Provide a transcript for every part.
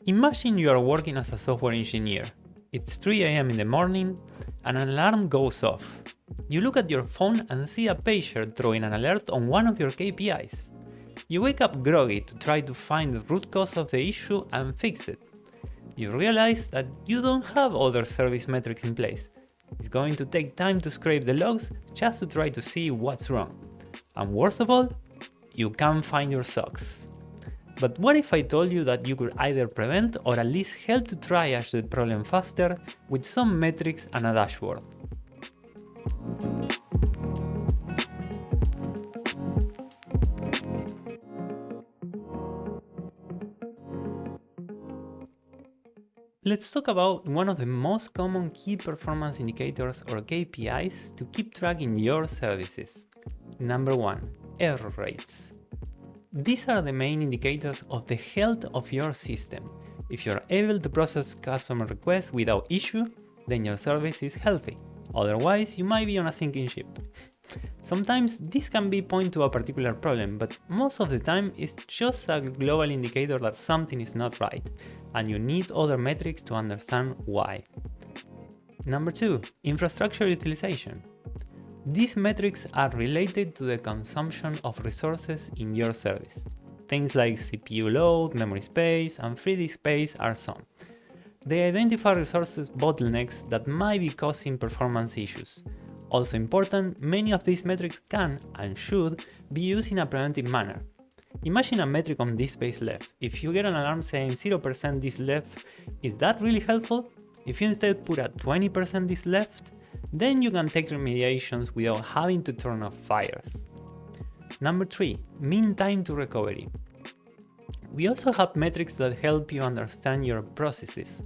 Imagine you are working as a software engineer. It's 3 a.m. in the morning and an alarm goes off. You look at your phone and see a pager throwing an alert on one of your KPIs. You wake up groggy to try to find the root cause of the issue and fix it. You realize that you don't have other service metrics in place. It's going to take time to scrape the logs just to try to see what's wrong. And worst of all, you can't find your socks. But what if I told you that you could either prevent or at least help to triage the problem faster with some metrics and a dashboard? Let's talk about one of the most common key performance indicators or KPIs to keep track in your services. Number 1. Error rates. These are the main indicators of the health of your system. If you're able to process customer requests without issue, then your service is healthy. Otherwise, you might be on a sinking ship. Sometimes this can be point to a particular problem, but most of the time it's just a global indicator that something is not right, and you need other metrics to understand why. Number 2. Infrastructure utilization. These metrics are related to the consumption of resources in your service. Things like CPU load, memory space, and free disk space are some. They identify resources bottlenecks that might be causing performance issues. Also important, many of these metrics can and should be used in a preventive manner. Imagine a metric on disk space left. If you get an alarm saying 0% disk left, is that really helpful? If you instead put a 20% disk left, then you can take remediations without having to turn off fires. Number 3. Mean time to recovery. We also have metrics that help you understand your processes.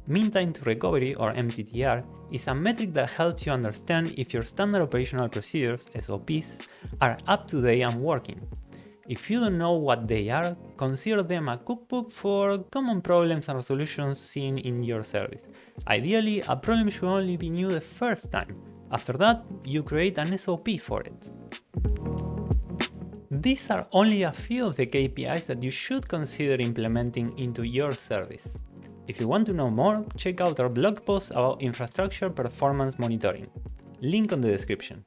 Mean time to recovery, or MTTR, is a metric that helps you understand if your standard operational procedures, SOPs, are up to date and working. If you don't know what they are, consider them a cookbook for common problems and resolutions seen in your service. Ideally, a problem should only be new the first time. After that, you create an SOP for it. These are only a few of the KPIs that you should consider implementing into your service. If you want to know more, check out our blog post about infrastructure performance monitoring. Link on the description.